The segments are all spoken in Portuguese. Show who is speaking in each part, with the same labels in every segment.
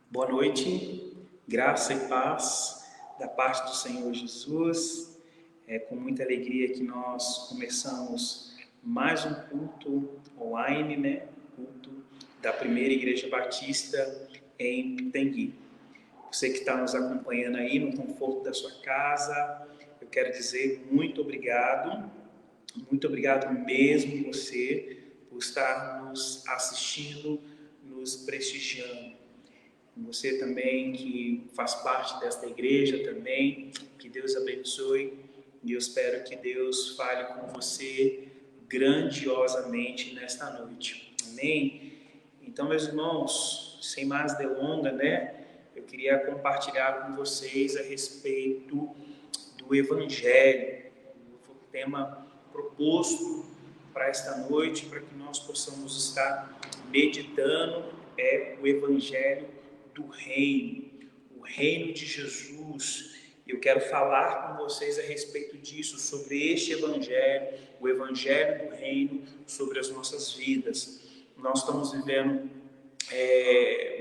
Speaker 1: Boa noite, graça e paz da parte do Senhor Jesus. É com muita alegria que nós começamos mais um culto online, né? Culto da Primeira Igreja Batista em Pitangui. Você que está nos acompanhando aí no conforto da sua casa, eu quero dizer muito obrigado mesmo você por estar nos assistindo, nos prestigiando. Você também que faz parte desta igreja também, que Deus abençoe e eu espero que Deus fale com você grandiosamente nesta noite. Amém? Então, meus irmãos, sem mais delonga, né? Eu queria compartilhar com vocês a respeito do Evangelho, o tema proposto para esta noite, para que nós possamos estar meditando o Evangelho do Reino, o Reino de Jesus. Eu quero falar com vocês a respeito disso, sobre este Evangelho, o Evangelho do Reino, sobre as nossas vidas. Nós estamos vivendo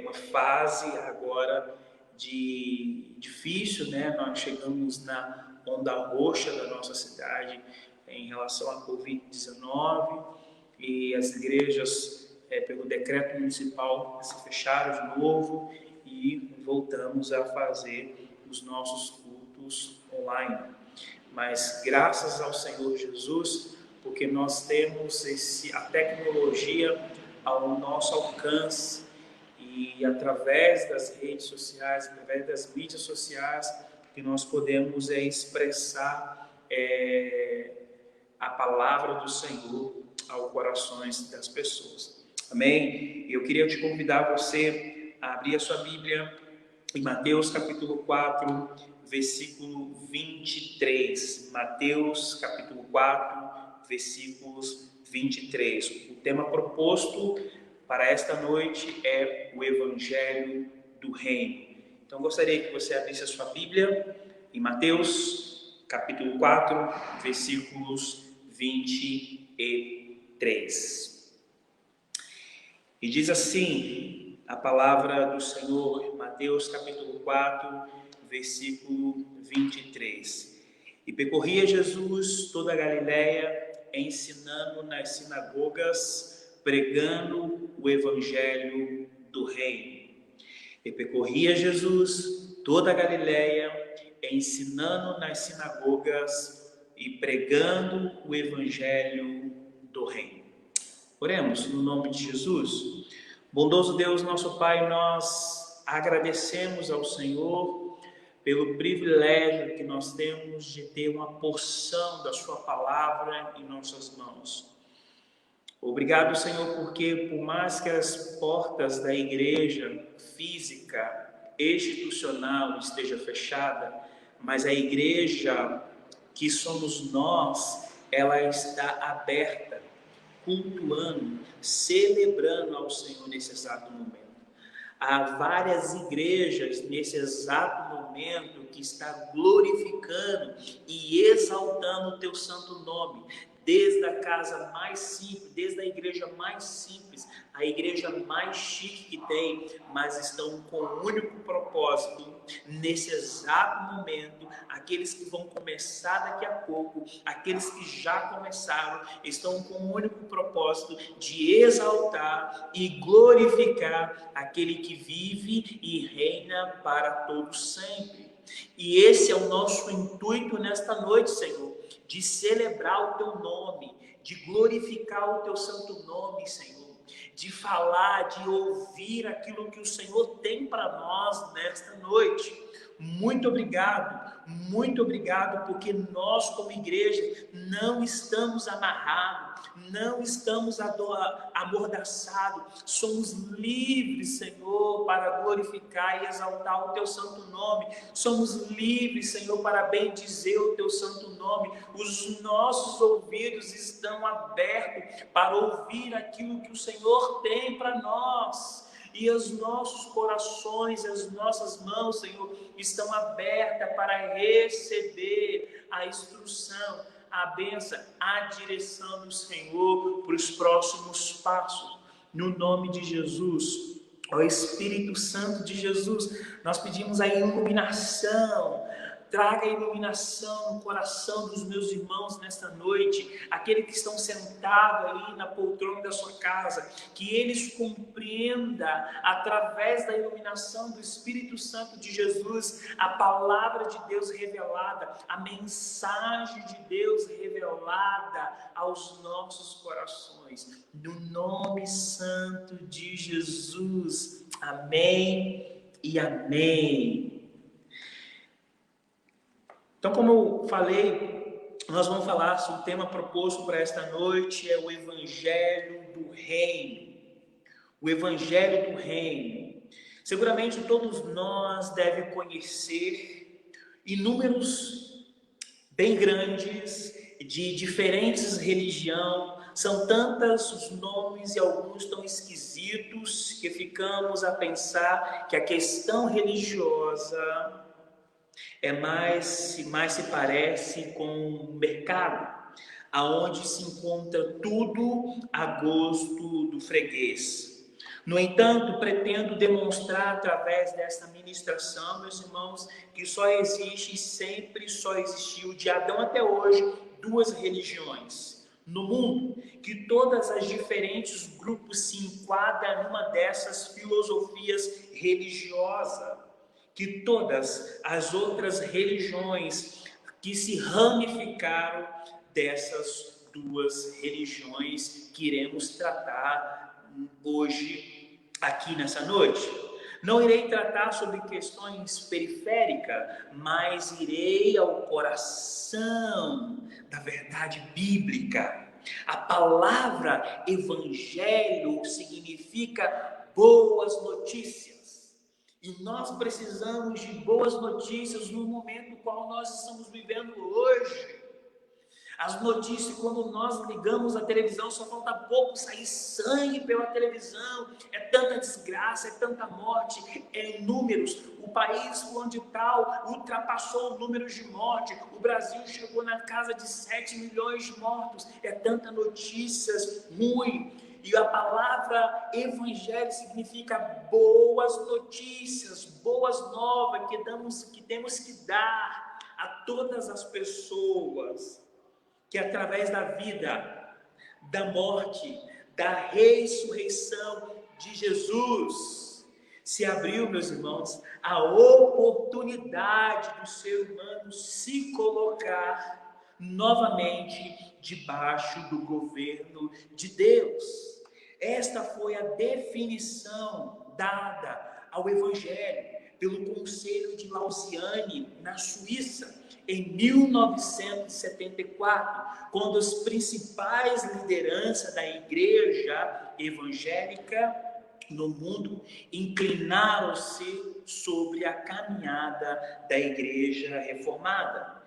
Speaker 1: uma fase agora difícil, né? Nós chegamos na onda roxa da nossa cidade em relação à Covid-19 e as igrejas, pelo decreto municipal, se fecharam de novo e voltamos a fazer os nossos cultos online. Mas graças ao Senhor Jesus, porque nós temos a tecnologia ao nosso alcance e através das redes sociais, através das mídias sociais, que nós podemos expressar a palavra do Senhor aos corações das pessoas. Amém? Eu queria te convidar você a abrir a sua Bíblia em Mateus capítulo 4, versículo 23. Mateus capítulo 4, versículos 23. O tema proposto para esta noite é o Evangelho do Reino. Então gostaria que você abrisse a sua Bíblia em Mateus capítulo 4, versículos 23. E diz assim a palavra do Senhor, Mateus capítulo 4, versículo 23. E percorria Jesus toda a Galiléia, ensinando nas sinagogas, pregando o evangelho do reino. E percorria Jesus toda a Galiléia, ensinando nas sinagogas e pregando o evangelho do reino. Oremos no nome de Jesus. Bondoso Deus, nosso Pai, nós agradecemos ao Senhor pelo privilégio que nós temos de ter uma porção da sua palavra em nossas mãos. Obrigado, Senhor, porque por mais que as portas da igreja física, institucional esteja fechada, mas a igreja que somos nós, ela está aberta, cultuando, celebrando ao Senhor nesse exato momento. Há várias igrejas nesse exato momento que está glorificando e exaltando o teu santo nome, desde a casa mais simples, desde a igreja mais simples, a igreja mais chique que tem, mas estão com um único propósito, nesse exato momento, aqueles que vão começar daqui a pouco, aqueles que já começaram, estão com um único propósito de exaltar e glorificar aquele que vive e reina para todos sempre. E esse é o nosso intuito nesta noite, Senhor, de celebrar o teu nome, de glorificar o teu santo nome, Senhor, de falar, de ouvir aquilo que o Senhor tem para nós nesta noite. Muito obrigado, porque nós como igreja não estamos amarrados, não estamos amordaçados, somos livres, Senhor, para glorificar e exaltar o teu santo nome, somos livres, Senhor, para bendizer o teu santo nome, os nossos ouvidos estão abertos para ouvir aquilo que o Senhor tem para nós. E os nossos corações, as nossas mãos, Senhor, estão abertas para receber a instrução, a bênção, a direção do Senhor para os próximos passos. No nome de Jesus, ao Espírito Santo de Jesus. Nós pedimos a iluminação. Traga iluminação no coração dos meus irmãos nesta noite, aqueles que estão sentados aí na poltrona da sua casa, que eles compreendam, através da iluminação do Espírito Santo de Jesus, a palavra de Deus revelada, a mensagem de Deus revelada aos nossos corações. No nome santo de Jesus. Amém e amém. Então, como eu falei, nós vamos falar sobre o tema proposto para esta noite, é o Evangelho do Reino. O Evangelho do Reino. Seguramente todos nós devem conhecer inúmeros, bem grandes, de diferentes religiões. São tantos os nomes e alguns tão esquisitos que ficamos a pensar que a questão religiosa mais se parece com o mercado, aonde se encontra tudo a gosto do freguês. No entanto, pretendo demonstrar através desta ministração, meus irmãos, que só existe e sempre só existiu, de Adão até hoje, duas religiões no mundo, que todas as diferentes grupos se enquadram numa dessas filosofias religiosas, que todas as outras religiões que se ramificaram dessas duas religiões que iremos tratar hoje aqui nessa noite. Não irei tratar sobre questões periféricas, mas irei ao coração da verdade bíblica. A palavra evangelho significa boas notícias. E nós precisamos de boas notícias no momento no qual nós estamos vivendo hoje. As notícias, quando nós ligamos a televisão, só falta pouco sair sangue pela televisão. É tanta desgraça, é tanta morte, é números. O país onde tal ultrapassou o número de morte. O Brasil chegou na casa de 7 milhões de mortos. É tanta notícias ruins. E a palavra evangelho significa boas notícias, boas novas que temos que dar a todas as pessoas, que através da vida, da morte, da ressurreição de Jesus, se abriu, meus irmãos, a oportunidade do ser humano se colocar novamente debaixo do governo de Deus. Esta foi a definição dada ao Evangelho pelo Conselho de Lausanne, na Suíça, em 1974, quando as principais lideranças da igreja evangélica no mundo inclinaram-se sobre a caminhada da igreja reformada.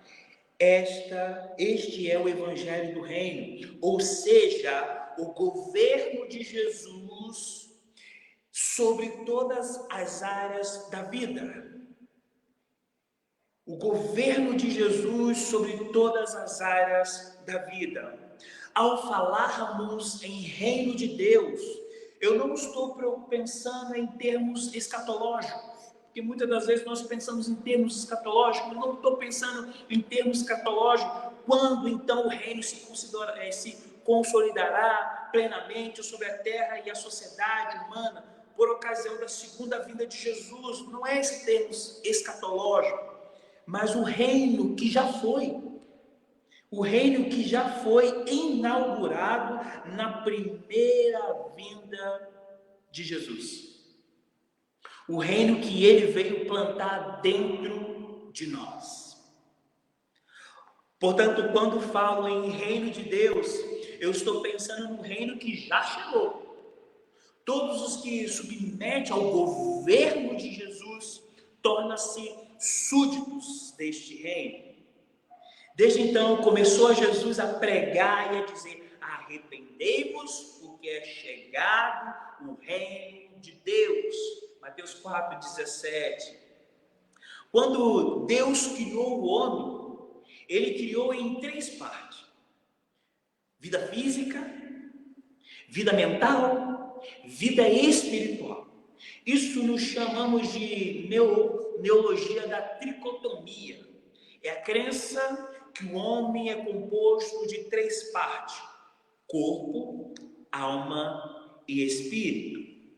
Speaker 1: Este é o Evangelho do Reino, ou seja, o governo de Jesus sobre todas as áreas da vida. O governo de Jesus sobre todas as áreas da vida. Ao falarmos em reino de Deus, eu não estou pensando em termos escatológicos, porque muitas das vezes nós pensamos em termos escatológicos, mas não estou pensando em termos escatológicos. Quando então o reino se consolidará plenamente sobre a terra e a sociedade humana, por ocasião da segunda vinda de Jesus? Não é esse termo escatológico, mas o reino que já foi. O reino que já foi inaugurado na primeira vinda de Jesus. O reino que ele veio plantar dentro de nós. Portanto, quando falo em reino de Deus, eu estou pensando no reino que já chegou. Todos os que submetem ao governo de Jesus tornam-se súditos deste reino. Desde então, começou Jesus a pregar e a dizer: arrependei-vos, porque é chegado o reino de Deus. Mateus 4,17. Quando Deus criou o homem, ele criou em 3 partes: vida física, vida mental, vida espiritual. Isso nos chamamos de neologia da tricotomia. É a crença que o homem é composto de 3 partes: corpo, alma e espírito.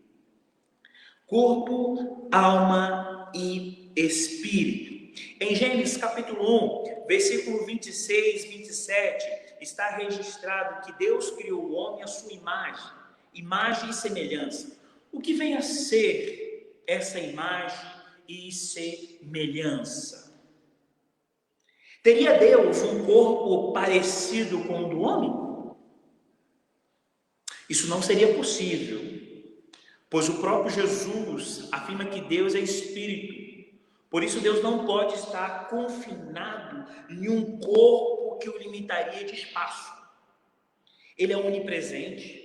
Speaker 1: Corpo, alma e espírito. Em Gênesis capítulo 1, versículo 26, 27, está registrado que Deus criou o homem à sua imagem e semelhança. O que vem a ser essa imagem e semelhança? Teria Deus um corpo parecido com o do homem? Isso não seria possível, pois o próprio Jesus afirma que Deus é espírito. Por isso Deus não pode estar confinado em um corpo que o limitaria de espaço. Ele é onipresente.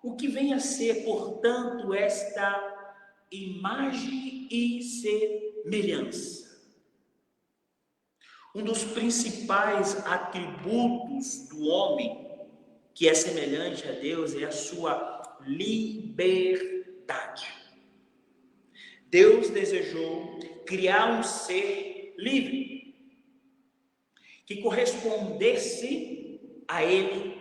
Speaker 1: O que vem a ser, portanto, esta imagem e semelhança? Um dos principais atributos do homem que é semelhante a Deus é a sua liberdade. Deus desejou criar um ser livre, que correspondesse a Ele.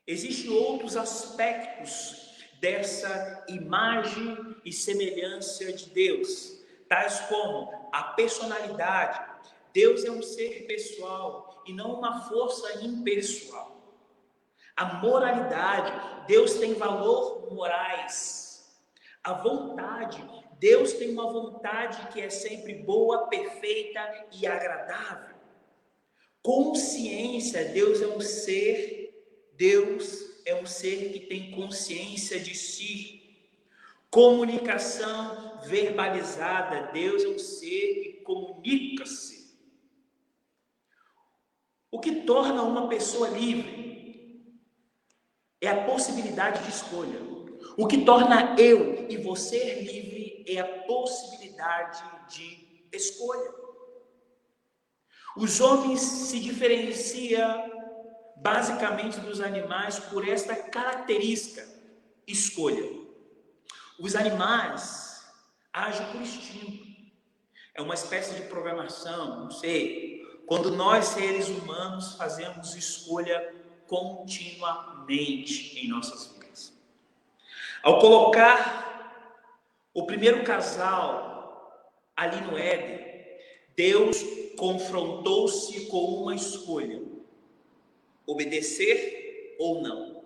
Speaker 1: Existem outros aspectos dessa imagem e semelhança de Deus, tais como a personalidade. Deus é um ser pessoal e não uma força impessoal. A moralidade, Deus tem valor morais. A vontade, Deus tem uma vontade que é sempre boa, perfeita e agradável. Consciência, Deus é um ser que tem consciência de si. Comunicação verbalizada, Deus é um ser que comunica-se. O que torna uma pessoa livre é a possibilidade de escolha. O que torna eu e você livre é a possibilidade de escolha. Os homens se diferenciam basicamente dos animais por esta característica: escolha. Os animais agem por instinto. É uma espécie de programação, não sei. Quando nós, seres humanos, fazemos escolha continuamente em nossas vidas. Ao colocar o primeiro casal ali no Éden, Deus confrontou-se com uma escolha: obedecer ou não.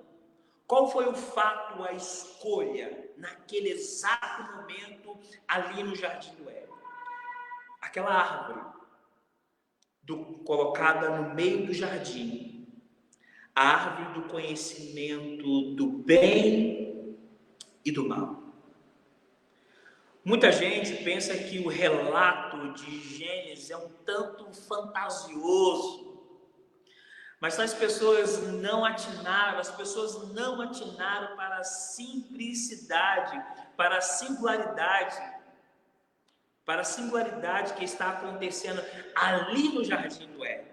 Speaker 1: Qual foi o fato, a escolha, naquele exato momento ali no jardim do Éden? Aquela árvore colocada no meio do jardim, a árvore do conhecimento do bem e do mal. Muita gente pensa que o relato de Gênesis é um tanto fantasioso, mas as pessoas não atinaram para a simplicidade, para a singularidade que está acontecendo ali no jardim do Éden.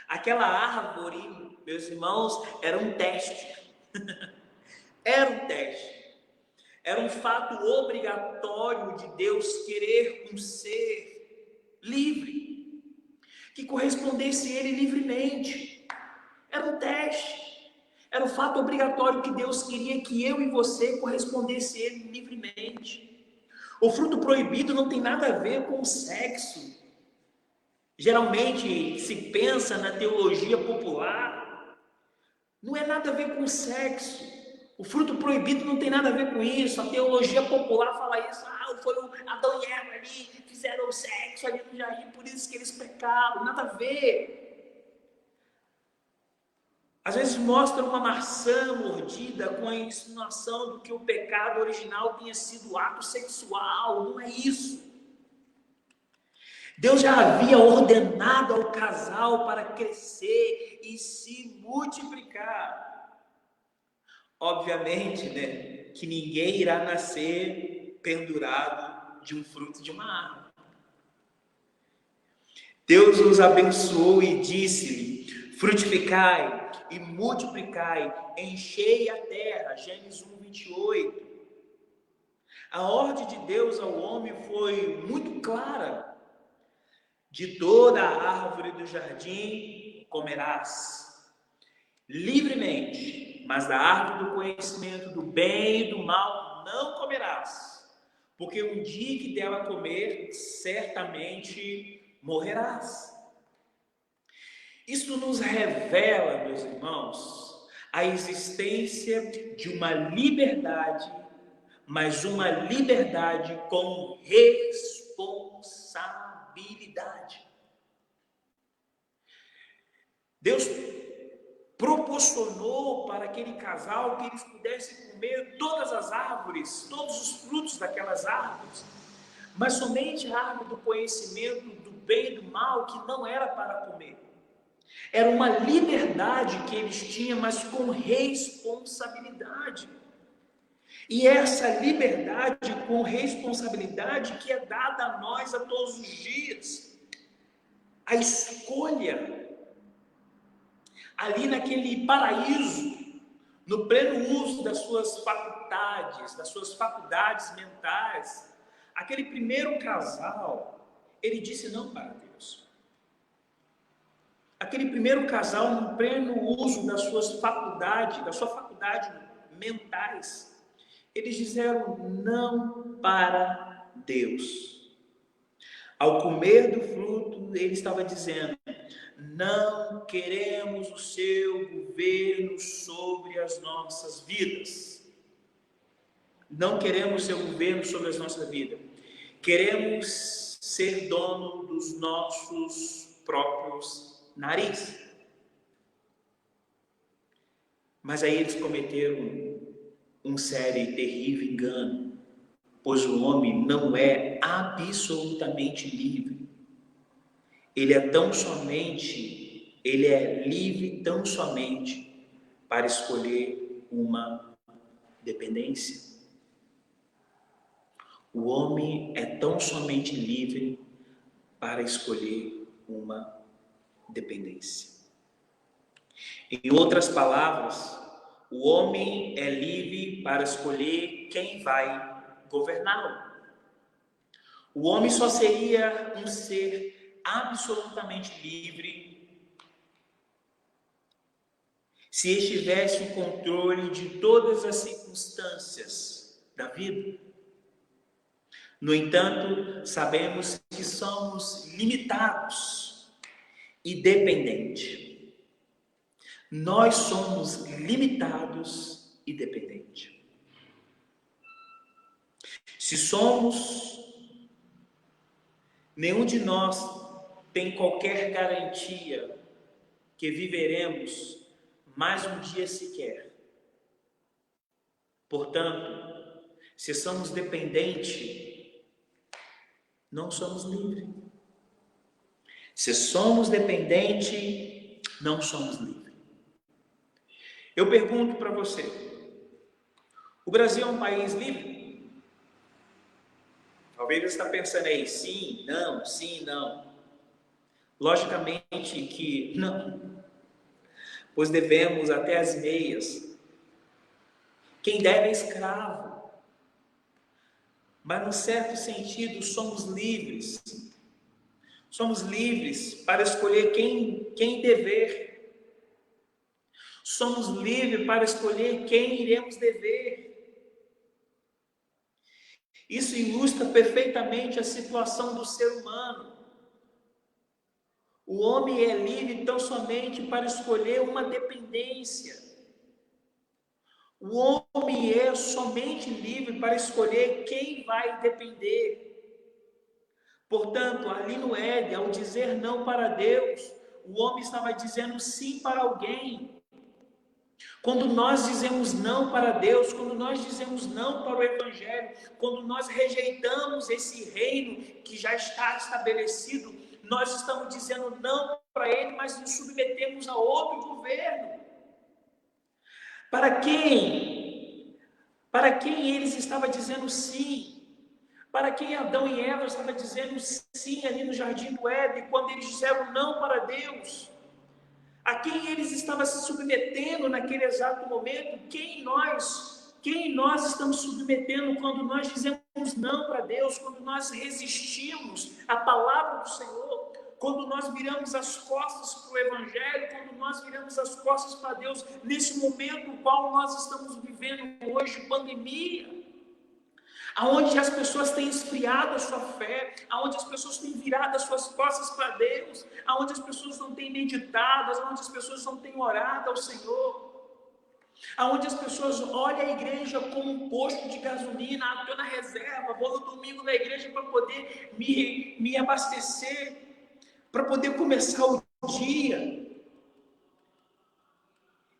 Speaker 1: Aquela árvore, meus irmãos, era um teste. Era um teste. Era um fato obrigatório de Deus querer um ser livre, que correspondesse a Ele livremente. Era um teste. Era um fato obrigatório que Deus queria que eu e você correspondesse a Ele livremente. O fruto proibido não tem nada a ver com o sexo. Geralmente se pensa na teologia popular, não é nada a ver com o sexo. O fruto proibido não tem nada a ver com isso. A teologia popular fala isso. Foi o Adão e Eva ali, fizeram o sexo ali no jardim, por isso que eles pecaram. Nada a ver. Às vezes mostra uma maçã mordida com a insinuação de que o pecado original tinha sido ato sexual. Não é isso. Deus já havia ordenado ao casal para crescer e se multiplicar. Obviamente, que ninguém irá nascer pendurado de um fruto de uma árvore. Deus os abençoou e disse-lhe: frutificai, e multiplicai, enchei a terra. Gênesis 1, 28. A ordem de Deus ao homem foi muito clara. De toda a árvore do jardim comerás livremente, mas da árvore do conhecimento do bem e do mal não comerás, porque um dia que dela comer, certamente morrerás. Isso nos revela, meus irmãos, a existência de uma liberdade, mas uma liberdade com responsabilidade. Deus proporcionou para aquele casal que eles pudessem comer todas as árvores, todos os frutos daquelas árvores, mas somente a árvore do conhecimento do bem e do mal, que não era para comer. Era uma liberdade que eles tinham, mas com responsabilidade. E essa liberdade com responsabilidade que é dada a nós a todos os dias. A escolha. Ali naquele paraíso, no pleno uso das suas faculdades mentais, aquele primeiro casal, ele disse não para Deus. Aquele primeiro casal, no pleno uso das suas faculdades, da sua faculdade mentais, eles disseram não para Deus. Ao comer do fruto, ele estava dizendo: não queremos o seu governo sobre as nossas vidas. Não queremos o seu governo sobre as nossas vidas. Queremos ser dono dos nossos próprios nariz. Mas aí eles cometeram um sério e terrível engano, pois o homem não é absolutamente livre. Ele é livre tão somente para escolher uma dependência. O homem é tão somente livre para escolher uma dependência. Em outras palavras, o homem é livre para escolher quem vai governá-lo. O homem só seria um ser absolutamente livre se estivesse em controle de todas as circunstâncias da vida. No entanto, sabemos que somos limitados e dependentes. Nós somos limitados e dependentes. Se somos, nenhum de nós tem qualquer garantia que viveremos mais um dia sequer. Portanto, se somos dependentes, não somos livres. Se somos dependentes, não somos livres. Eu pergunto para você: o Brasil é um país livre? Talvez você está pensando aí, sim, não. Logicamente que não, pois devemos até as meias. Quem deve é escravo. Mas, num certo sentido, somos livres. Somos livres para escolher quem dever. Somos livres para escolher quem iremos dever. Isso ilustra perfeitamente a situação do ser humano. O homem é livre tão somente para escolher uma dependência. O homem é somente livre para escolher quem vai depender. Portanto, ali no Éden, ao dizer não para Deus, o homem estava dizendo sim para alguém. Quando nós dizemos não para Deus, quando nós dizemos não para o Evangelho, quando nós rejeitamos esse reino que já está estabelecido, nós estamos dizendo não para ele, mas nos submetemos a outro governo. Para quem eles estavam dizendo sim? Para quem Adão e Eva estavam dizendo sim ali no Jardim do Éden, quando eles disseram não para Deus? a quem eles estavam se submetendo naquele exato momento, quem nós estamos submetendo quando nós dizemos não para Deus, quando nós resistimos à palavra do Senhor, quando nós viramos as costas para o Evangelho, quando nós viramos as costas para Deus, nesse momento no qual nós estamos vivendo hoje, pandemia, aonde as pessoas têm esfriado a sua fé, aonde as pessoas têm virado as suas costas para Deus, aonde as pessoas não têm meditado, aonde as pessoas não têm orado ao Senhor, aonde as pessoas olham a igreja como um posto de gasolina, estou na reserva, vou no domingo na igreja para poder me abastecer, para poder começar o dia.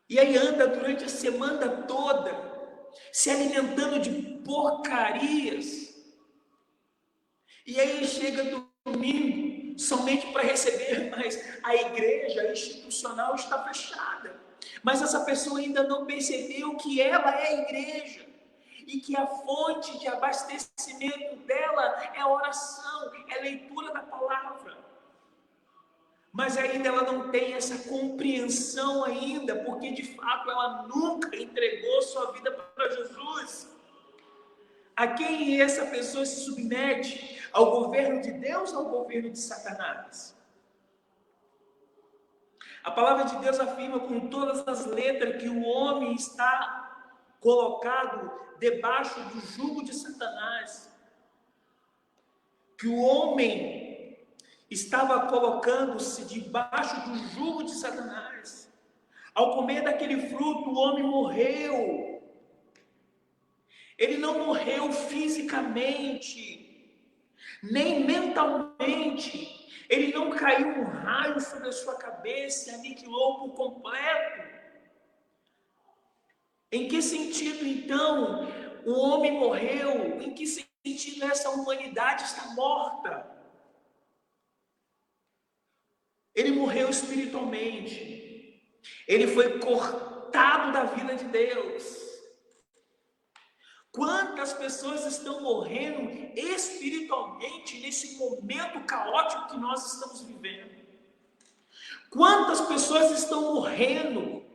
Speaker 1: E aí anda durante a semana toda, se alimentando de porcarias. E aí chega domingo, somente para receber, mas a igreja institucional está fechada. Mas essa pessoa ainda não percebeu que ela é a igreja. E que a fonte de abastecimento dela é a oração, é a leitura da palavra. Mas ainda ela não tem essa compreensão ainda, porque de fato ela nunca entregou sua vida para Jesus. A quem essa pessoa se submete? Ao governo de Deus ou ao governo de Satanás? A palavra de Deus afirma com todas as letras que o homem está colocado debaixo do jugo de Satanás. Que o homem estava colocando-se debaixo do jugo de Satanás. Ao comer daquele fruto, o homem morreu. Ele não morreu fisicamente, nem mentalmente. Ele não caiu um raio sobre a sua cabeça e aniquilou por completo. Em que sentido, então, o homem morreu? Em que sentido essa humanidade está morta? Ele morreu espiritualmente. Ele foi cortado da vida de Deus. Quantas pessoas estão morrendo espiritualmente nesse momento caótico que nós estamos vivendo? Quantas pessoas estão morrendo?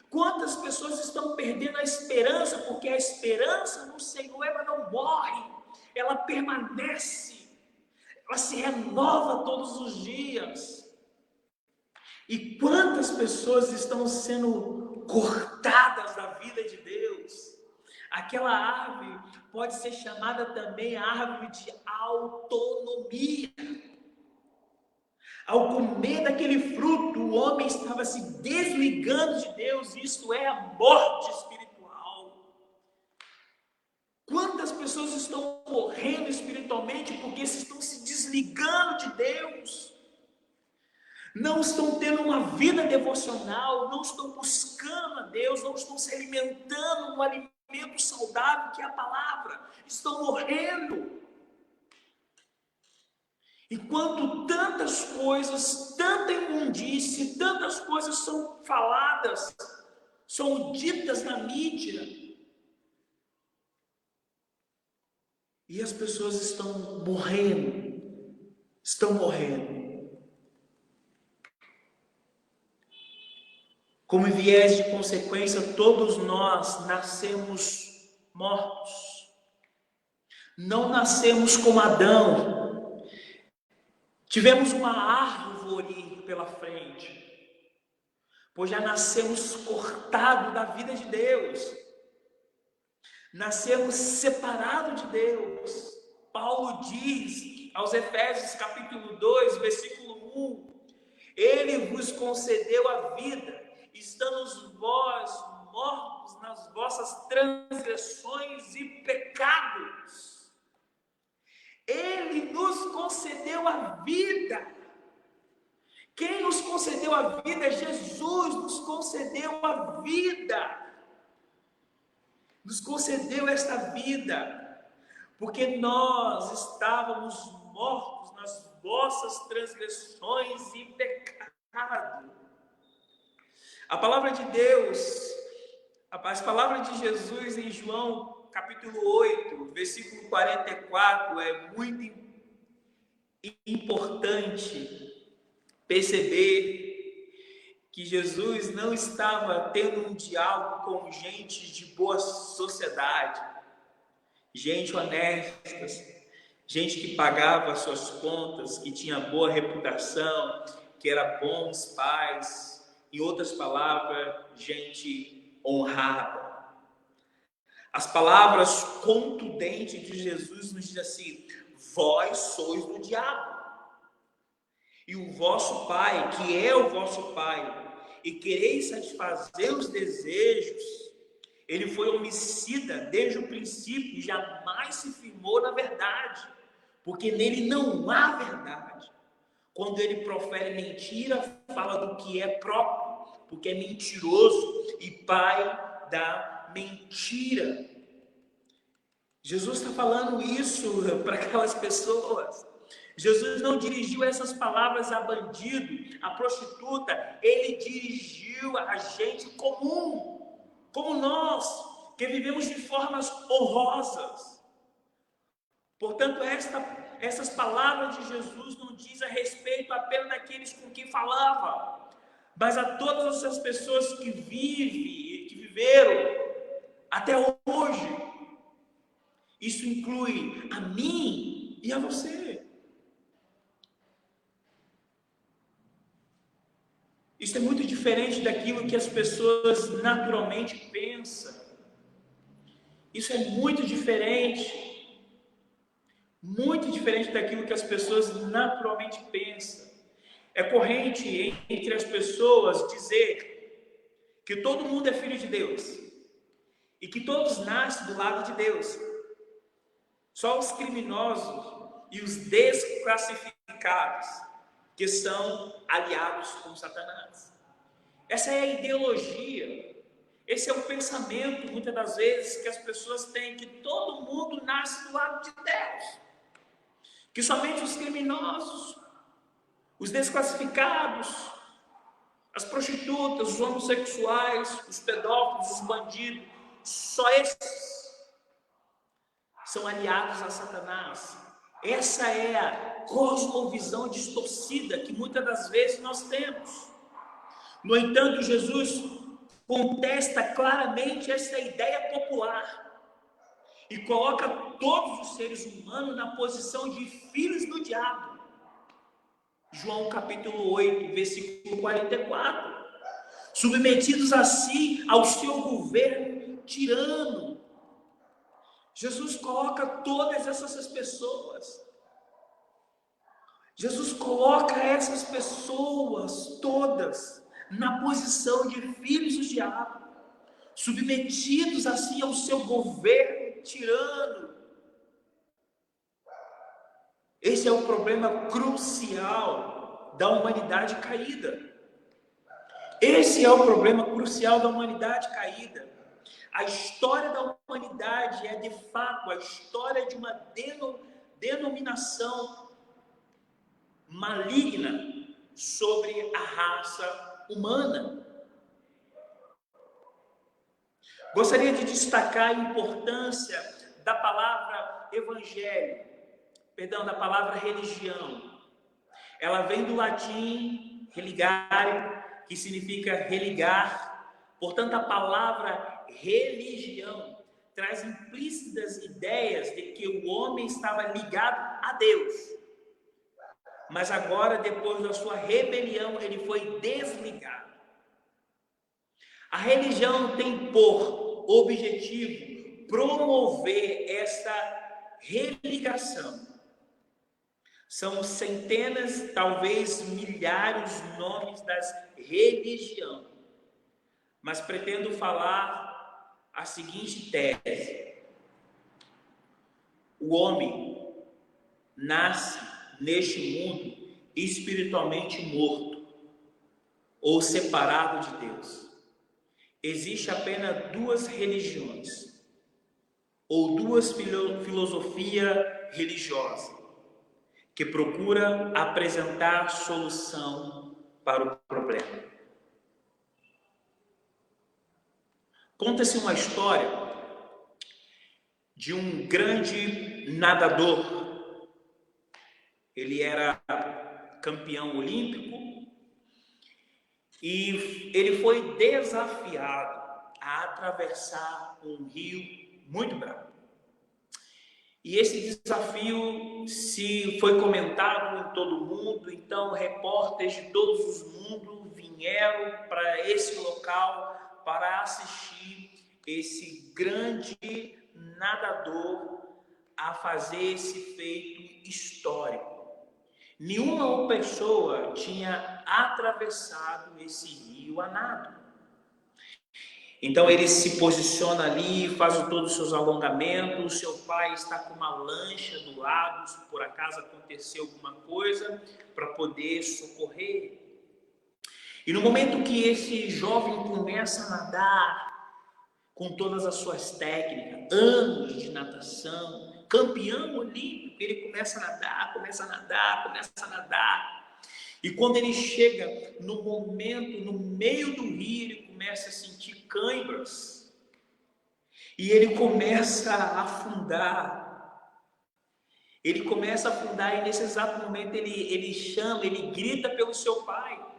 Speaker 1: Quantas pessoas estão perdendo a esperança? Porque a esperança no Senhor, ela não morre, ela permanece, ela se renova todos os dias. E quantas pessoas estão sendo cortadas da vida de Deus? Aquela árvore pode ser chamada também árvore de autonomia. Ao comer daquele fruto, o homem estava se desligando de Deus. Isto é a morte espiritual. Quantas pessoas estão morrendo espiritualmente porque estão se desligando de Deus? Não estão tendo uma vida devocional, não estão buscando a Deus, não estão se alimentando no alimento saudável que é a palavra, estão morrendo. Enquanto tantas coisas, tanta imundície, tantas coisas são faladas, são ditas na mídia, e as pessoas estão morrendo, Como viés de consequência, todos nós nascemos mortos. Não nascemos como Adão. Tivemos uma árvore pela frente, pois já nascemos cortados da vida de Deus. Nascemos separados de Deus. Paulo diz aos Efésios capítulo 2, versículo 1, Ele vos concedeu a vida, estando vós mortos nas vossas transgressões e pecados. Ele nos concedeu a vida. Quem nos concedeu a vida? Jesus nos concedeu a vida. Nos concedeu esta vida, porque nós estávamos mortos nas vossas transgressões e pecado. A palavra de Deus, as palavras de Jesus em João capítulo 8, versículo 44, é muito importante perceber que Jesus não estava tendo um diálogo com gente de boa sociedade, gente honesta, gente que pagava suas contas, que tinha boa reputação, que era bons pais, em outras palavras, gente honrada. As palavras contundentes de Jesus nos diz assim: vós sois do diabo, e o vosso pai, que é o vosso pai, e quereis satisfazer os desejos. Ele foi homicida desde o princípio e jamais se firmou na verdade, porque nele não há verdade. Quando ele profere mentira, fala do que é próprio, porque é mentiroso e pai da mentira. Jesus está falando isso para aquelas pessoas. Jesus não dirigiu essas palavras a bandido, a prostituta. Ele dirigiu a gente comum, como nós, que vivemos de formas honrosas. Portanto, essas palavras de Jesus não dizem a respeito apenas daqueles com quem falava, mas a todas essas pessoas que vivem e que viveram até hoje. Isso inclui a mim e a você. Isso é muito diferente daquilo que as pessoas naturalmente pensam. Isso é muito diferente daquilo que as pessoas naturalmente pensam. É corrente entre as pessoas dizer que todo mundo é filho de Deus e que todos nascem do lado de Deus. Só os criminosos e os desclassificados que são aliados com Satanás. Essa é a ideologia, esse é o pensamento, muitas das vezes, que as pessoas têm, que todo mundo nasce do lado de Deus, que somente os criminosos, os desclassificados, as prostitutas, os homossexuais, os pedófilos, os bandidos, só esses são aliados a Satanás. Essa é a cosmovisão distorcida que muitas das vezes nós temos. No entanto, Jesus contesta claramente essa ideia popular e coloca todos os seres humanos na posição de filhos do diabo. João capítulo 8, versículo 44. Submetidos assim ao seu governo tirano. Jesus coloca todas essas pessoas. Jesus coloca essas pessoas todas na posição de filhos do diabo, submetidos assim ao seu governo tirano. Esse é o problema crucial da humanidade caída. Esse é o problema crucial da humanidade caída. A história da humanidade é, de fato, a história de uma denominação maligna sobre a raça humana. Gostaria de destacar a importância da palavra evangelho, da palavra religião. Ela vem do latim religare, que significa religar. Portanto, a palavra religião traz implícitas ideias de que o homem estava ligado a Deus. Mas agora, depois da sua rebelião, ele foi desligado. A religião tem por objetivo promover essa religação. São centenas, talvez milhares de nomes das religiões. Mas pretendo falar a seguinte tese: o homem nasce neste mundo espiritualmente morto ou separado de Deus. Existe apenas duas religiões ou duas filosofias religiosas que procura apresentar solução para o problema. Conta-se uma história de um grande nadador. Ele era campeão olímpico E ele foi desafiado a atravessar um rio muito bravo. E esse desafio se foi comentado em todo o mundo, então repórteres de todos os mundos vieram para esse local para assistir esse grande nadador a fazer esse feito histórico. Nenhuma pessoa tinha atravessado esse rio a nado. Então ele se posiciona ali, faz todos os seus alongamentos, seu pai está com uma lancha do lado, se por acaso aconteceu alguma coisa, para poder socorrer. E no momento que esse jovem começa a nadar, com todas as suas técnicas, anos de natação, campeão olímpico, ele começa a nadar, começa a nadar, começa a nadar. E quando ele chega no momento, no meio do rio, ele começa a sentir câimbras. E ele começa a afundar. Ele começa a afundar e nesse exato momento ele chama, ele grita pelo seu pai.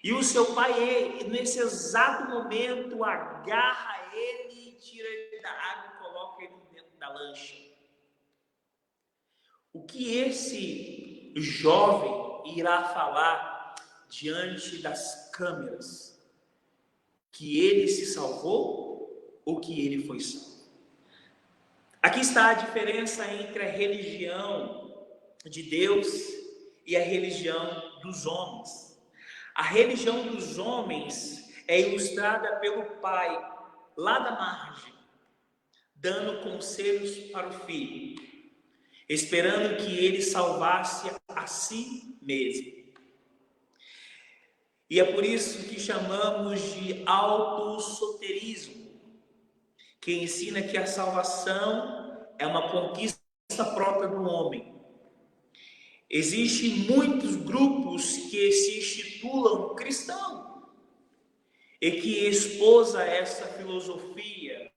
Speaker 1: E o seu pai, nesse exato momento, agarra ele, tira ele da água e coloca ele dentro da lancha. O que esse jovem irá falar diante das câmeras? Que ele se salvou ou que ele foi salvo? Aqui está a diferença entre a religião de Deus e a religião dos homens. A religião dos homens é ilustrada pelo pai, lá da margem, dando conselhos para o filho, esperando que ele salvasse a si mesmo. E é por isso que chamamos de autossoterismo, que ensina que a salvação é uma conquista própria do homem. Existem muitos grupos que se institulam cristãos e que esposa essa filosofia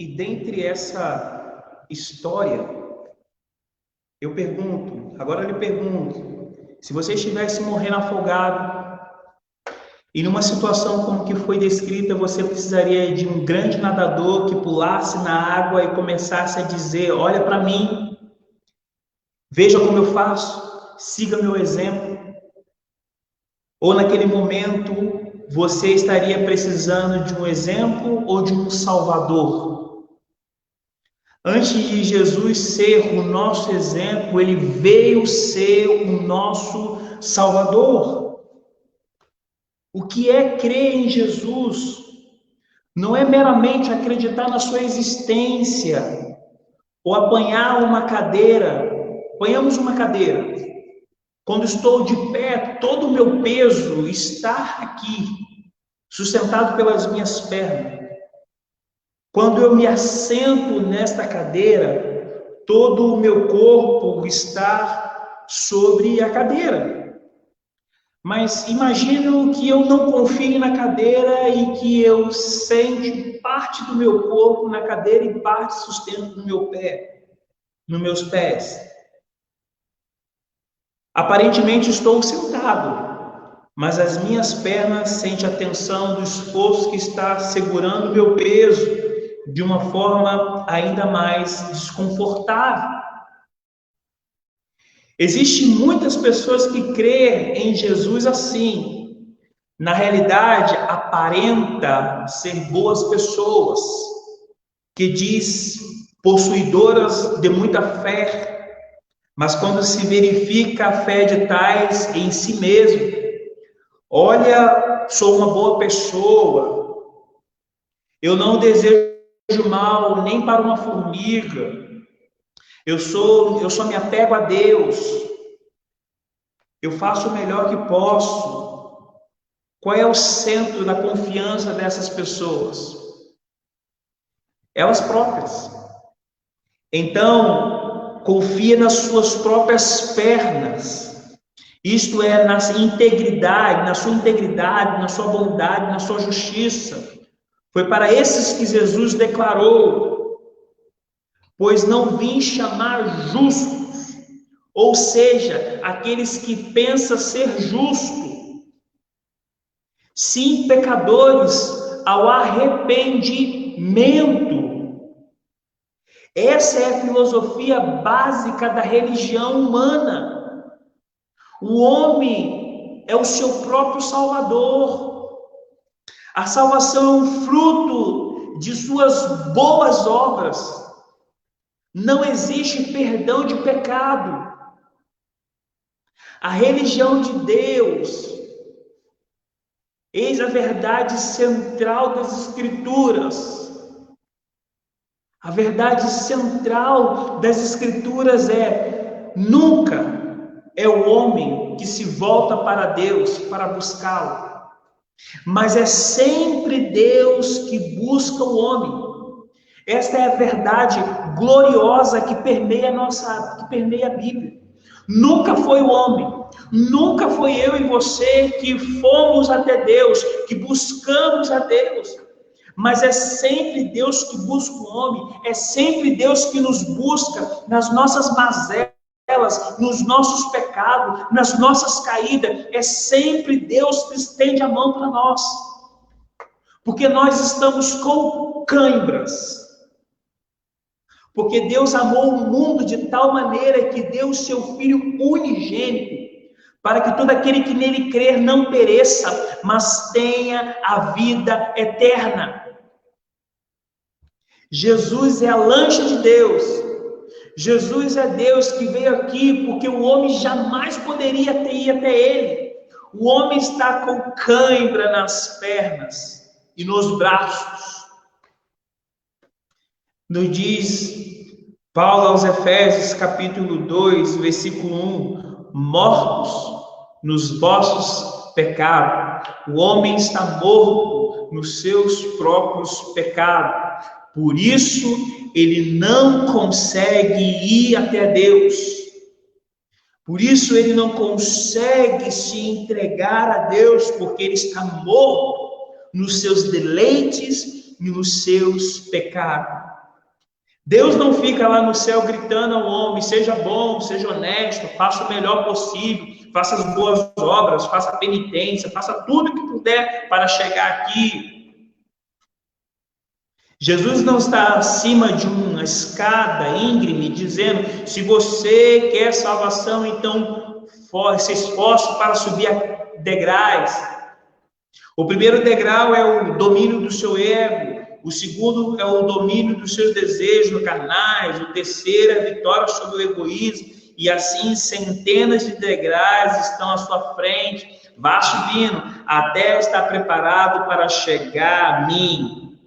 Speaker 2: E dentre essa história, eu pergunto, agora eu lhe pergunto, se você estivesse morrendo afogado, e numa situação como que foi descrita, você precisaria de um grande nadador que pulasse na água e começasse a dizer: olha para mim, veja como eu faço, siga meu exemplo. Ou naquele momento, você estaria precisando de um exemplo ou de um salvador? Antes de Jesus ser o nosso exemplo, ele veio ser o nosso salvador. O que é crer em Jesus? Não é meramente acreditar na sua existência ou apanhar uma cadeira. Apanhamos uma cadeira. Quando estou de pé, todo o meu peso está aqui, sustentado pelas minhas pernas. Quando eu me assento nesta cadeira, todo o meu corpo está sobre a cadeira. Mas imagino que eu não confie na cadeira e que eu sente parte do meu corpo na cadeira e parte sustento no meu pé, nos meus pés. Aparentemente estou sentado, mas as minhas pernas sentem a tensão do esforço que está segurando o meu peso de uma forma ainda mais desconfortável. Existem muitas pessoas que creem em Jesus assim. Na realidade, aparenta ser boas pessoas, que diz possuidoras de muita fé, mas quando se verifica a fé de tais em si mesmo, olha, sou uma boa pessoa, eu não desejo mal nem para uma formiga, eu só me apego a Deus, eu faço o melhor que posso. Qual é o centro da confiança dessas pessoas? Elas próprias. Então, confia nas suas próprias pernas. Isto é, na sua integridade, na sua bondade, na sua justiça. Foi para esses que Jesus declarou: pois não vim chamar justos, ou seja, aqueles que pensam ser justo, sim pecadores ao arrependimento. Essa é a filosofia básica da religião humana. O homem é o seu próprio salvador. A salvação é um fruto de suas boas obras. Não existe perdão de pecado. A religião de Deus, eis a verdade central das Escrituras. A verdade central das Escrituras é: nunca é o homem que se volta para Deus para buscá-lo, mas é sempre Deus que busca o homem. Esta é a verdade gloriosa que permeia a Bíblia. Nunca foi o homem, nunca foi eu e você que fomos até Deus, que buscamos a Deus. Mas é sempre Deus que busca o homem, é sempre Deus que nos busca nas nossas mazelas, nos nossos pecados, nas nossas caídas. É sempre Deus que estende a mão para nós, porque nós estamos com cãibras. Porque Deus amou o mundo de tal maneira que deu o seu Filho unigênito, para que todo aquele que nele crer não pereça, mas tenha a vida eterna. Jesus é a lancha de Deus. Jesus é Deus que veio aqui porque o homem jamais poderia ir até ele. O homem está com cãibra nas pernas e nos braços. Nos diz Paulo aos Efésios, capítulo 2, versículo 1, mortos nos vossos pecados. O homem está morto nos seus próprios pecados. Por isso, ele não consegue ir até Deus. Por isso, ele não consegue se entregar a Deus, porque ele está morto nos seus deleites e nos seus pecados. Deus não fica lá no céu gritando ao homem: seja bom, seja honesto, faça o melhor possível, faça as boas obras, faça penitência, faça tudo que puder para chegar aqui. Jesus não está acima de uma escada íngreme dizendo: se você quer salvação, então se esforce para subir degraus. O primeiro degrau é o domínio do seu ego, o segundo é o domínio dos seus desejos carnais, o terceiro é a vitória sobre o egoísmo, e assim centenas de degraus estão à sua frente. Vá subindo até estar preparado para chegar a mim.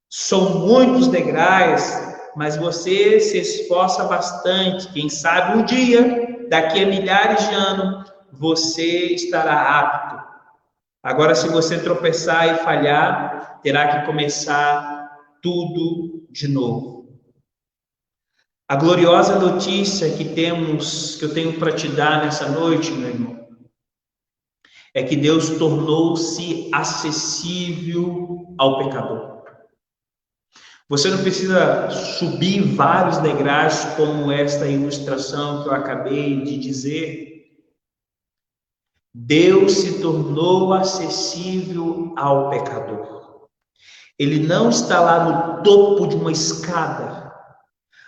Speaker 2: São muitos degraus, mas você se esforça bastante. Quem sabe um dia, daqui a milhares de anos, você estará apto. Agora, se você tropeçar e falhar, terá que começar tudo de novo. A gloriosa notícia que eu tenho para te dar nessa noite, meu irmão, é que Deus tornou-se acessível ao pecador. Você não precisa subir vários degraus como esta ilustração que eu acabei de dizer. Deus se tornou acessível ao pecador. Ele não está lá no topo de uma escada,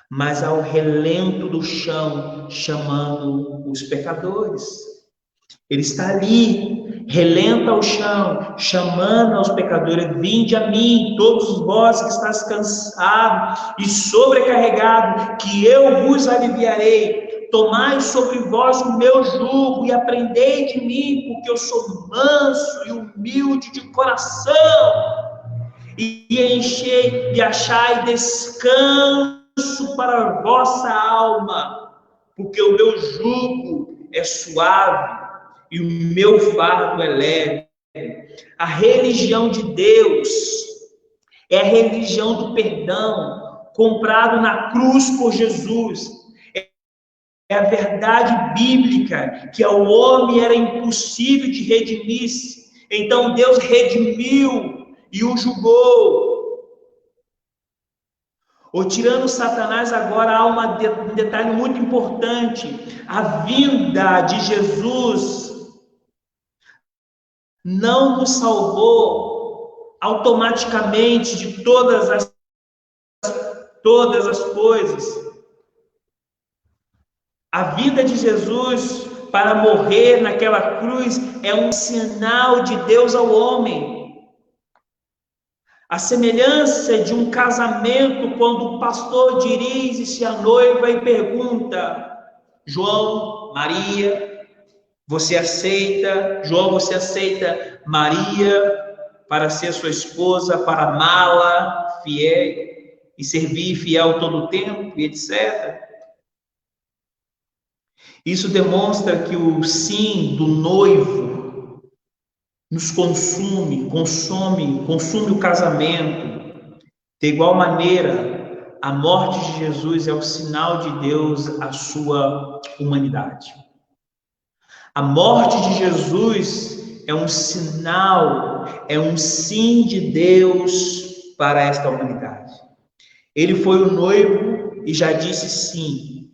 Speaker 2: mas ao relento do chão, chamando os pecadores. Ele está ali, relenta ao chão, chamando aos pecadores: vinde a mim, todos vós que estáis cansados e sobrecarregados, que eu vos aliviarei. Tomai sobre vós o meu jugo e aprendei de mim, porque eu sou manso e humilde de coração, e achai descanso para a vossa alma, porque o meu jugo é suave e o meu fardo é leve. A religião de Deus é a religião do perdão, comprado na cruz por Jesus. É a verdade bíblica que ao homem era impossível de redimir-se. Então Deus redimiu e o julgou. O tirano Satanás agora há um detalhe muito importante. A vinda de Jesus não nos salvou automaticamente de todas as coisas. A vida de Jesus para morrer naquela cruz é um sinal de Deus ao homem. A semelhança de um casamento, quando o pastor dirige-se à noiva e pergunta: João, Maria, você aceita? João, você aceita Maria para ser sua esposa, para amá-la fiel e servir fiel todo o tempo, etc. Isso demonstra que o sim do noivo nos consome o casamento. De igual maneira, a morte de Jesus é o sinal de Deus à sua humanidade. A morte de Jesus é um sinal, é um sim de Deus para esta humanidade. Ele foi o noivo e já disse sim.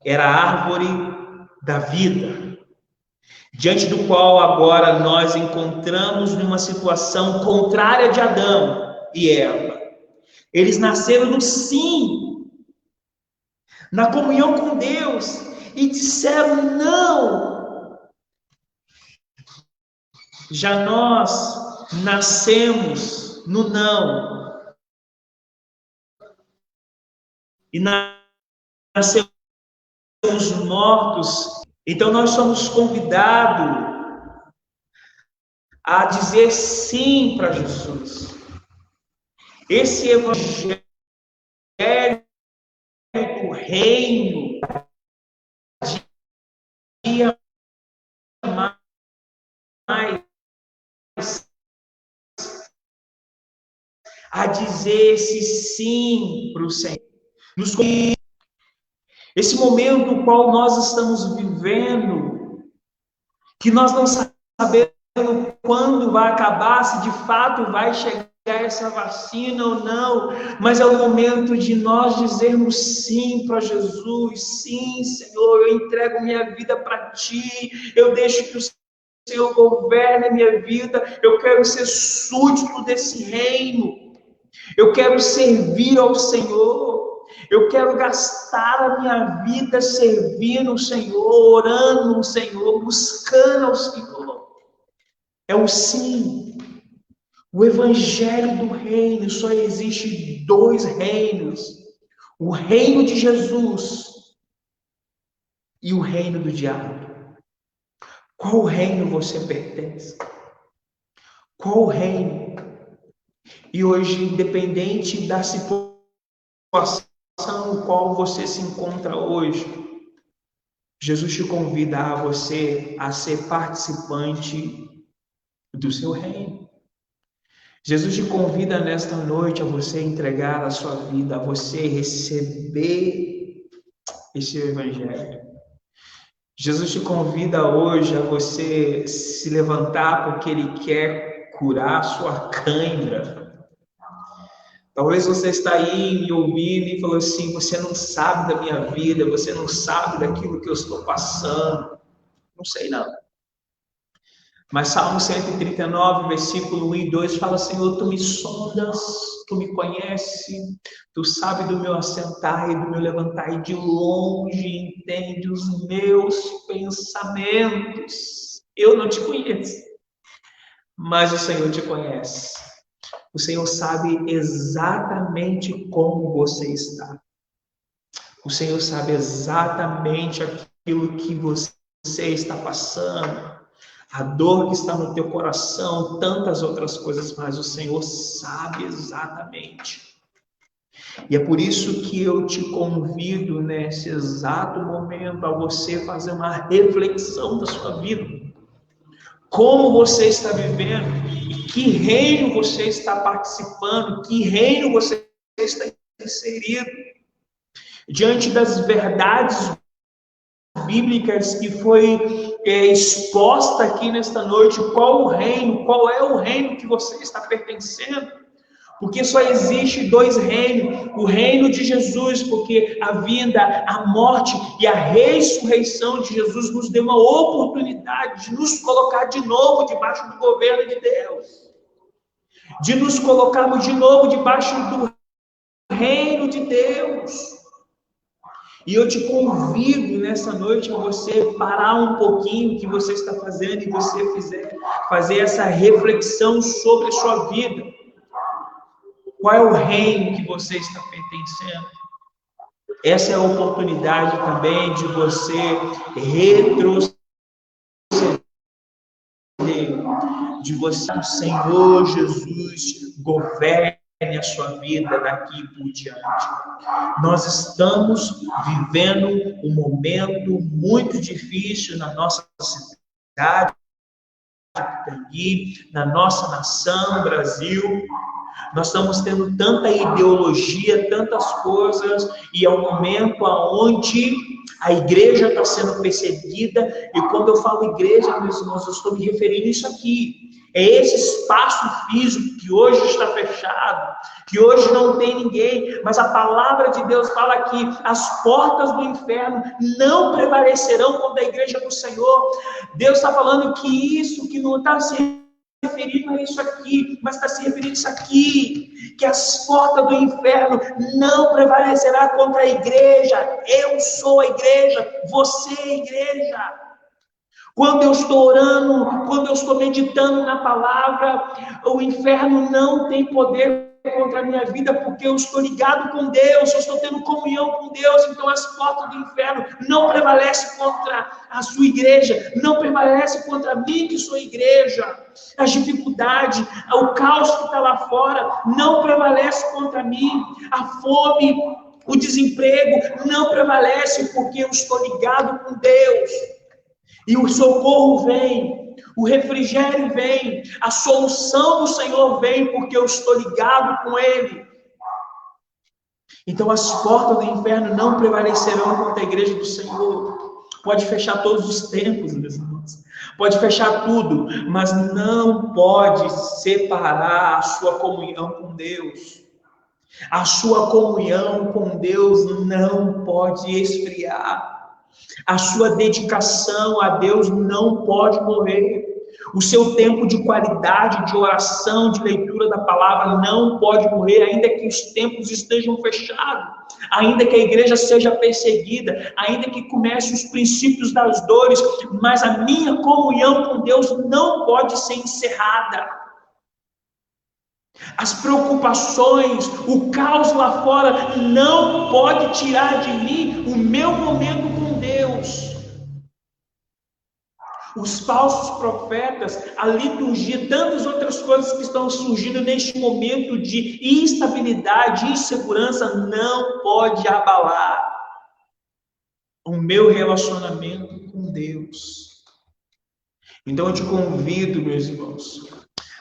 Speaker 2: Era a árvore da vida, diante do qual agora nós encontramos numa situação contrária de Adão e Eva. Eles nasceram no sim, na comunhão com Deus, e disseram não. Já nós nascemos no não, e nascemos mortos. Então nós somos convidados a dizer sim para Jesus. Esse evangelho do reino dia mais a dizer esse sim para o Senhor. Esse momento no qual nós estamos vivendo, que nós não sabemos quando vai acabar, se de fato vai chegar essa vacina ou não, mas é o momento de nós dizermos sim para Jesus. Sim, Senhor, eu entrego minha vida para Ti, eu deixo que o Senhor governe a minha vida, eu quero ser súdito desse reino, eu quero servir ao Senhor, eu quero gastar a minha vida servindo o Senhor, orando o Senhor, buscando ao Senhor. É o sim. O evangelho do reino, só existe dois reinos: o reino de Jesus e o reino do diabo. Qual reino você pertence? Qual reino? E hoje, independente da situação no qual você se encontra hoje, Jesus te convida a você a ser participante do seu reino. Jesus te convida nesta noite a você entregar a sua vida, a você receber esse evangelho. Jesus te convida hoje a você se levantar porque Ele quer curar a sua cãibra. Talvez você está aí me ouvindo e falou assim: você não sabe da minha vida, você não sabe daquilo que eu estou passando. Não sei não. Mas Salmo 139, versículo 1 e 2 fala: Senhor, Tu me sondas, Tu me conheces, Tu sabes do meu assentar e do meu levantar, e de longe entende os meus pensamentos. Eu não te conheço, mas o Senhor te conhece. O Senhor sabe exatamente como você está. O Senhor sabe exatamente aquilo que você está passando. A dor que está no teu coração, tantas outras coisas, mas o Senhor sabe exatamente. E é por isso que eu te convido nesse exato momento a você fazer uma reflexão da sua vida. Como você está vivendo? Que reino você está participando? Que reino você está inserido? Diante das verdades bíblicas que foi exposta aqui nesta noite, qual é o reino que você está pertencendo? Porque só existe dois reinos: o reino de Jesus, porque a vinda, a morte e a ressurreição de Jesus nos deu uma oportunidade de nos colocar de novo debaixo do governo de Deus, de nos colocarmos de novo debaixo do reino de Deus. E eu te convido nessa noite a você parar um pouquinho o que você está fazendo e você fazer essa reflexão sobre a sua vida. Qual é o reino que você está pertencendo? Essa é a oportunidade também de você retroceder, de você, o Senhor Jesus, governe a sua vida daqui por diante. Nós estamos vivendo um momento muito difícil na nossa cidade, na nossa nação, Brasil. Nós estamos tendo tanta ideologia, tantas coisas, e é um momento onde a igreja está sendo perseguida. E quando eu falo igreja, meus irmãos, eu estou me referindo a isso aqui. É esse espaço físico que hoje está fechado, que hoje não tem ninguém, mas a palavra de Deus fala que as portas do inferno não prevalecerão contra a igreja do Senhor. Deus está falando que isso, que não está se referindo a isso aqui, mas está se referindo a isso aqui, que as portas do inferno não prevalecerá contra a igreja. Eu sou a igreja, você é a igreja. Quando eu estou orando, quando eu estou meditando na palavra, o inferno não tem poder contra a minha vida, porque eu estou ligado com Deus, eu estou tendo comunhão com Deus. Então as portas do inferno não prevalecem contra a sua igreja, não prevalecem contra mim que sou igreja. As dificuldades, o caos que está lá fora não prevalece contra mim. A fome, o desemprego não prevalece, porque eu estou ligado com Deus. E o socorro vem, o refrigério vem, a solução do Senhor vem, porque eu estou ligado com Ele. Então as portas do inferno não prevalecerão contra a igreja do Senhor. Pode fechar todos os tempos, meus irmãos. pode fechar tudo, mas não pode separar a sua comunhão com Deus. A sua comunhão com Deus não pode esfriar. A sua dedicação a Deus não pode morrer. O seu tempo de qualidade, de oração, de leitura da palavra não pode morrer, ainda que os templos estejam fechados, ainda que a igreja seja perseguida, ainda que comece os princípios das dores, mas a minha comunhão com Deus não pode ser encerrada. As preocupações, o caos lá fora não pode tirar de mim o meu momento com Deus. Os falsos profetas, a liturgia, tantas outras coisas que estão surgindo neste momento de instabilidade, insegurança, não pode abalar o meu relacionamento com Deus. Então eu te convido, meus irmãos,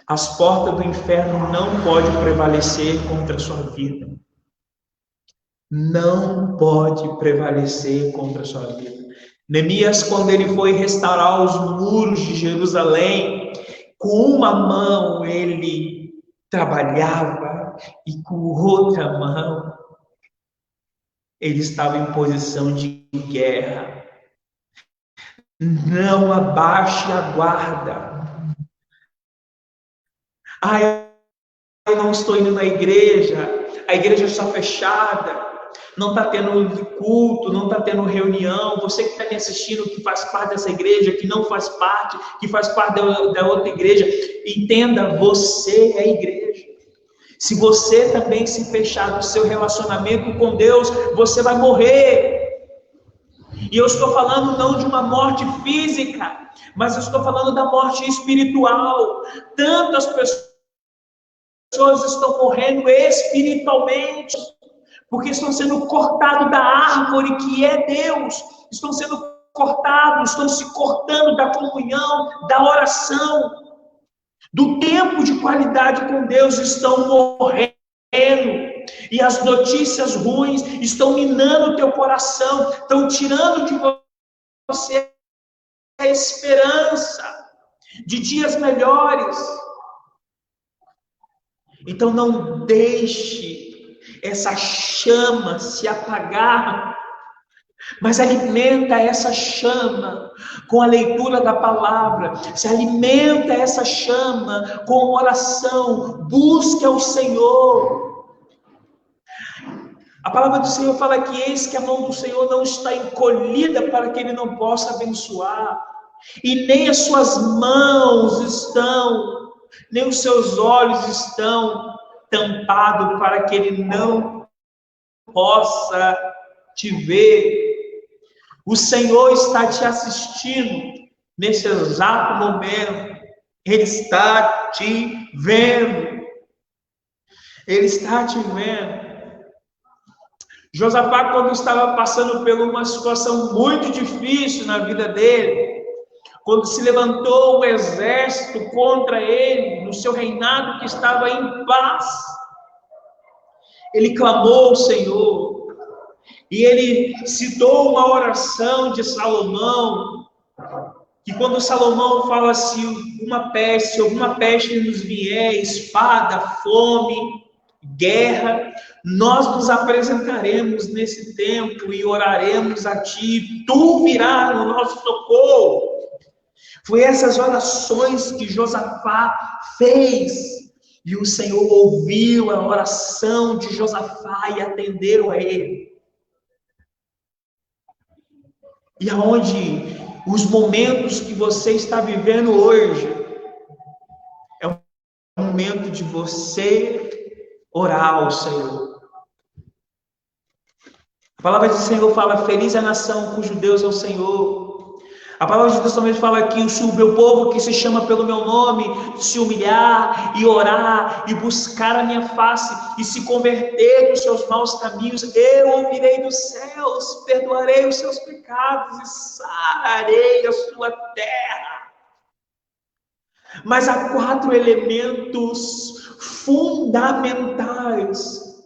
Speaker 2: as portas do inferno não podem prevalecer contra a sua vida. Não pode prevalecer contra a sua vida. Neemias, quando ele foi restaurar os muros de Jerusalém, com uma mão ele trabalhava e com outra mão ele estava em posição de guerra. Não abaixe a guarda. Eu não estou indo na igreja, a igreja está fechada, não está tendo culto, não está tendo reunião. Você que está me assistindo, que faz parte dessa igreja, que não faz parte, que faz parte da outra igreja, entenda, você é a igreja. Se você também se fechar no seu relacionamento com Deus, você vai morrer. E eu estou falando não de uma morte física, mas eu estou falando da morte espiritual. Tantas pessoas estão morrendo espiritualmente, porque estão sendo cortados da árvore que é Deus, estão sendo cortados, estão se cortando da comunhão, da oração, do tempo de qualidade com Deus, estão morrendo, e as notícias ruins estão minando o teu coração, estão tirando de você a esperança de dias melhores. Então não deixe essa chama se apagar, mas alimenta essa chama com a leitura da palavra, se alimenta essa chama com oração, busque ao Senhor. A palavra do Senhor fala que eis que a mão do Senhor não está encolhida para que Ele não possa abençoar, e nem as suas mãos estão, nem os seus olhos estão tampado para que Ele não possa te ver. O Senhor está te assistindo nesse exato momento. Ele está te vendo. Ele está te vendo. Josafá, quando estava passando por uma situação muito difícil na vida dele, quando se levantou o exército contra ele, no seu reinado que estava em paz, ele clamou ao Senhor, e ele citou uma oração de Salomão, que quando Salomão fala assim, alguma peste nos vier, espada, fome, guerra, nós nos apresentaremos nesse tempo e oraremos a ti, tu virás no nosso socorro. Foi essas orações que Josafá fez, e o Senhor ouviu a oração de Josafá e atendeu a ele. E aonde os momentos que você está vivendo hoje, é um momento de você orar ao Senhor. A palavra do Senhor fala, feliz é a nação cujo Deus é o Senhor. A palavra de Deus também fala que se o meu povo que se chama pelo meu nome se humilhar e orar e buscar a minha face e se converter dos seus maus caminhos, eu ouvirei dos céus, perdoarei os seus pecados e sararei a sua terra. Mas há 4 elementos fundamentais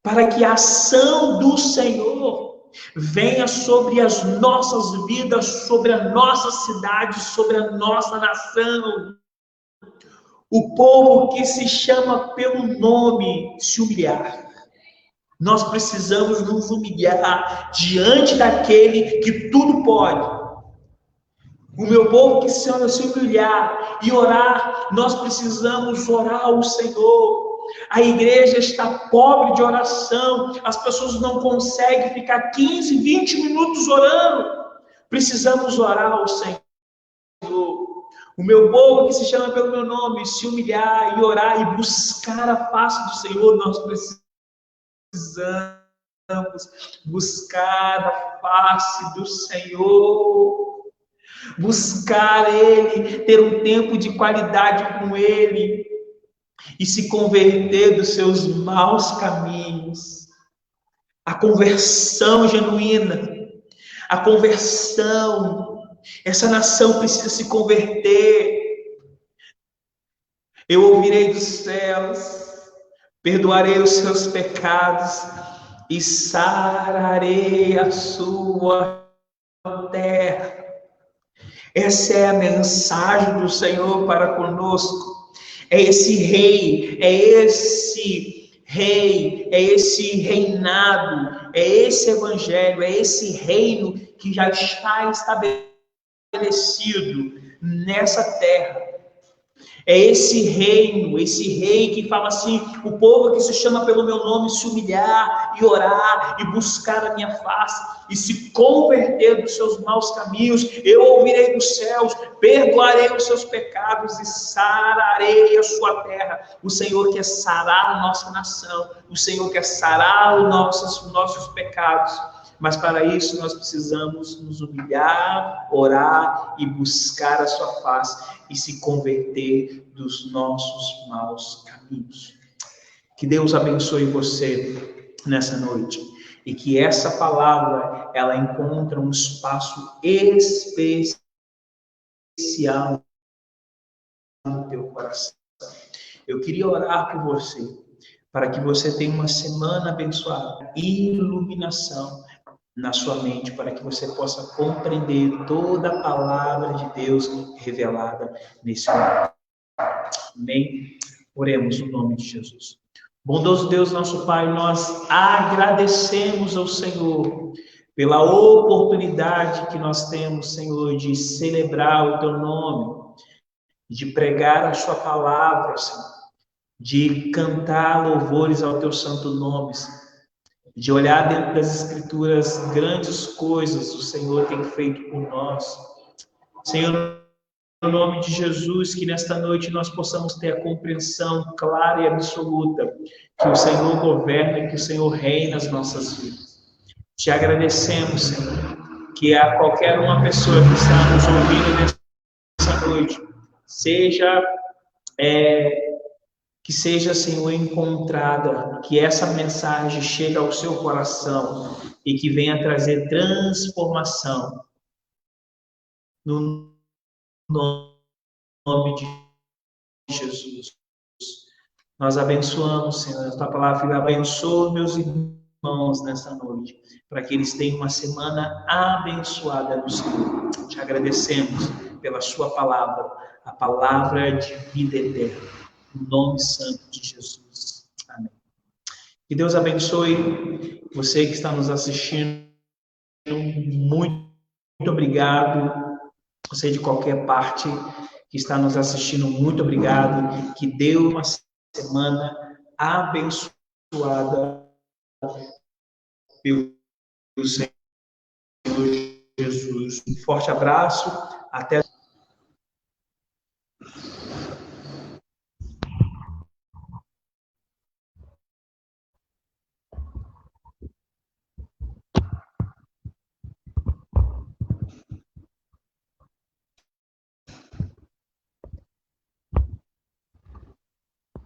Speaker 2: para que a ação do Senhor venha sobre as nossas vidas, sobre a nossa cidade, sobre a nossa nação. O povo que se chama pelo nome se humilhar. Nós precisamos nos humilhar diante daquele que tudo pode. O meu povo que se humilhar e orar, nós precisamos orar ao Senhor. A igreja está pobre de oração, as pessoas não conseguem ficar 15, 20 minutos orando. Precisamos orar ao Senhor. O meu povo que se chama pelo meu nome, se humilhar e orar e buscar a face do Senhor, nós precisamos buscar a face do Senhor. Buscar Ele, ter um tempo de qualidade com Ele e se converter dos seus maus caminhos. A conversão genuína, a conversão, essa nação precisa se converter. Eu ouvirei dos céus, perdoarei os seus pecados e sararei a sua terra. Essa é a mensagem do Senhor para conosco. É esse rei, é esse reinado, é esse evangelho, é esse reino que já está estabelecido nessa terra. É esse reino, esse rei que fala assim: o povo que se chama pelo meu nome se humilhar e orar e buscar a minha face e se converter dos seus maus caminhos, eu ouvirei dos céus, perdoarei os seus pecados e sararei a sua terra. O Senhor quer sarar a nossa nação, o Senhor quer sarar os nossos pecados. Mas para isso nós precisamos nos humilhar, orar e buscar a sua face e se converter dos nossos maus caminhos. Que Deus abençoe você nessa noite e que essa palavra ela encontre um espaço especial no teu coração. Eu queria orar por você, para que você tenha uma semana abençoada, iluminação na sua mente, para que você possa compreender toda a palavra de Deus revelada nesse momento. Amém? Oremos no nome de Jesus. Bondoso Deus, nosso Pai, nós agradecemos ao Senhor pela oportunidade que nós temos, Senhor, de celebrar o Teu nome, de pregar a Sua palavra, Senhor, de cantar louvores ao Teu santo nome, Senhor, de olhar dentro das Escrituras grandes coisas o Senhor tem feito por nós. Senhor, no nome de Jesus, que nesta noite nós possamos ter a compreensão clara e absoluta que o Senhor governa, que o Senhor reina nas nossas vidas. Te agradecemos, Senhor, que a qualquer uma pessoa que está nos ouvindo nessa noite, que seja, Senhor, encontrada, que essa mensagem chegue ao seu coração e que venha trazer transformação. No nome de Jesus. Nós abençoamos, Senhor, a tua palavra abençoa meus irmãos nessa noite, para que eles tenham uma semana abençoada no Senhor. Te agradecemos pela sua palavra, a palavra de vida eterna. No nome santo de Jesus. Amém. Que Deus abençoe você que está nos assistindo. Muito obrigado. Você de qualquer parte que está nos assistindo, muito obrigado. Que deu uma semana abençoada pelo Senhor Jesus. Um forte abraço. Até